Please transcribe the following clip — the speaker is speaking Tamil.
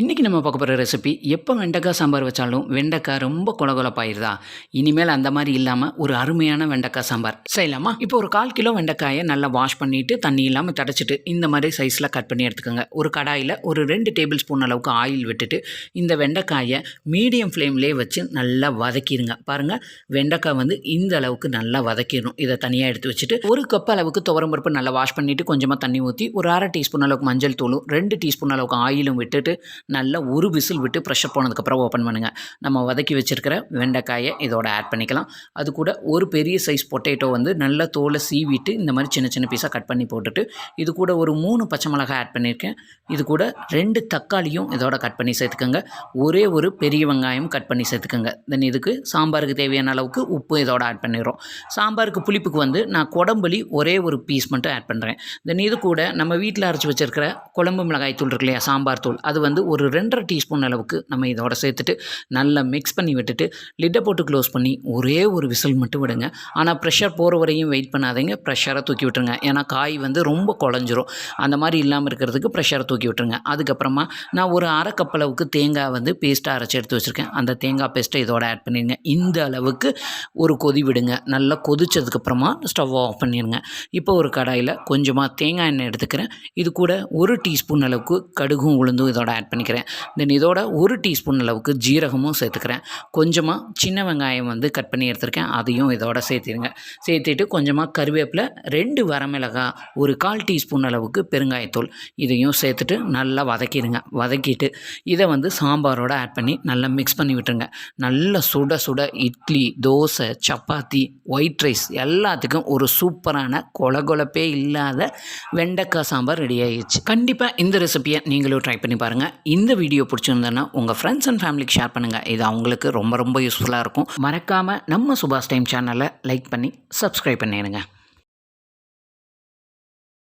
இன்றைக்கி நம்ம பார்க்க போகிற ரெசிபி எப்போ வெண்டைக்காய் சாம்பார் வச்சாலும் வெண்டைக்காய் ரொம்ப கொலகொலப்பாயிருதா. இனிமேல் அந்த மாதிரி இல்லாமல் ஒரு அருமையான வெண்டைக்காய் சாம்பார் செய்யலாமா? இப்போ ஒரு 1/4 கிலோ வெண்டைக்காயை நல்லா வாஷ் பண்ணிவிட்டு தண்ணி இல்லாமல் தடச்சிட்டு இந்த மாதிரி சைஸில் கட் பண்ணி எடுத்துக்கோங்க. ஒரு கடாயில் ஒரு 2 டேபிள் ஸ்பூன் அளவுக்கு ஆயில் விட்டுட்டு இந்த வெண்டைக்காயை மீடியம் ஃப்ளேம்லேயே வச்சு நல்லா வதக்கிடுங்க. பாருங்கள், வெண்டைக்காய் வந்து இந்த அளவுக்கு நல்லா வதக்கிடணும். இதை தனியாக எடுத்து வச்சுட்டு ஒரு கப் அளவுக்கு துவரம்பருப்பு நல்லா வாஷ் பண்ணிவிட்டு கொஞ்சமாக தண்ணி ஊற்றி ஒரு 1/2 டீஸ்பூன் அளவுக்கு மஞ்சள் தூளும் 2 டீஸ்பூன் அளவுக்கு ஆயிலும் விட்டுட்டு நல்லா ஒரு விசில் விட்டு ப்ரெஷர் போனதுக்கப்புறம் ஓப்பன் பண்ணுங்கள். நம்ம வதக்கி வச்சுருக்கிற வெண்டைக்காயை இதோட ஆட் பண்ணிக்கலாம். அது கூட ஒரு பெரிய சைஸ் பொட்டேட்டோ வந்து நல்லா தோலை சீவிட்டு இந்த மாதிரி சின்ன சின்ன பீஸாக கட் பண்ணி போட்டுட்டு இது கூட ஒரு 3 பச்சை மிளகாய் ஆட் பண்ணியிருக்கேன். இது கூட 2 தக்காளியும் இதோட கட் பண்ணி சேர்த்துக்கோங்க. ஒரே ஒரு பெரிய வெங்காயம் கட் பண்ணி சேர்த்துக்கோங்க. தென் இதுக்கு சாம்பாருக்கு தேவையான அளவுக்கு உப்பு இதோட ஆட் பண்ணிடுறோம். சாம்பாருக்கு புளிப்புக்கு வந்து நான் கொடம்புளி ஒரே ஒரு பீஸ் மட்டும் ஆட் பண்ணுறேன். தென் இது கூட நம்ம வீட்டில் அரைச்சி வச்சுருக்கிற குழம்பு மிளகாய் தூள் இருக்கு இல்லையா, சாம்பார் தூள், அது வந்து ஒரு 2.5 டீஸ்பூன் அளவுக்கு நம்ம இதோட சேர்த்துட்டு நல்லா மிக்ஸ் பண்ணி விட்டுட்டு லிட்டை போட்டு க்ளோஸ் பண்ணி ஒரே ஒரு விசில் மட்டும் விடுங்க. ஆனால் ப்ரெஷர் போகிற வரையும் வெயிட் பண்ணாதீங்க, ப்ரெஷரை தூக்கி விட்டுருங்க. ஏன்னா காய் வந்து ரொம்ப குழஞ்சிரும். அந்த மாதிரி இல்லாமல் இருக்கிறதுக்கு ப்ரெஷரை தூக்கி விட்டுருங்க. அதுக்கப்புறமா நான் ஒரு 1/2 கப் அளவுக்கு தேங்காய் வந்து பேஸ்ட்டாக அரைச்சி எடுத்து வச்சுருக்கேன். அந்த தேங்காய் பேஸ்ட்டை இதோட ஆட் பண்ணிடுங்க. இந்த அளவுக்கு ஒரு கொதி விடுங்க. நல்லா கொதிச்சதுக்கப்புறமா ஸ்டவ் ஆஃப் பண்ணிடுங்க. இப்போ ஒரு கடாயில் கொஞ்சமாக தேங்காய் எண்ணெய் எடுத்துக்கிறேன். இது கூட 1 டீஸ்பூன் அளவுக்கு கடுகும் உளுந்தும் இதோட ஆட் பண்ணிக்கிறேன். தென் இதோட 1 டீஸ்பூன் அளவுக்கு ஜீரகமும் சேர்த்துக்கிறேன். கொஞ்சமாக சின்ன வெங்காயம் வந்து கட் பண்ணி எடுத்துருக்கேன், அதையும் இதோட சேர்த்திடுங்க. சேர்த்துட்டு கொஞ்சமாக கருவேப்பிலை, 2 வரமிளகாய், ஒரு 1/4 டீஸ்பூன் அளவுக்கு பெருங்காயத்தூள் இதையும் சேர்த்துட்டு நல்லா வதக்கிடுங்க. வதக்கிட்டு இதை வந்து சாம்பாரோடு ஆட் பண்ணி நல்லா மிக்ஸ் பண்ணி விட்டுருங்க. நல்லா சுட சுட இட்லி, தோசை, சப்பாத்தி, ஒயிட் ரைஸ் எல்லாத்துக்கும் ஒரு சூப்பரான கொலகொலப்பே இல்லாத வெண்டைக்காய் சாம்பார் ரெடி ஆகிடுச்சு. கண்டிப்பாக இந்த ரெசிபியை நீங்களும் ட்ரை பண்ணி பாருங்கள். இந்த வீடியோ பிடிச்சிருந்தேன்னா உங்கள் ஃப்ரெண்ட்ஸ் அண்ட் ஃபேமிலிக்கு ஷேர் பண்ணுங்கள். இது அவங்களுக்கு ரொம்ப ரொம்ப யூஸ்ஃபுல்லாக இருக்கும். மறக்காமல் நம்ம சுபாஷ் டைம் சேனலை லைக் பண்ணி சப்ஸ்கிரைப் பண்ணிடுங்க.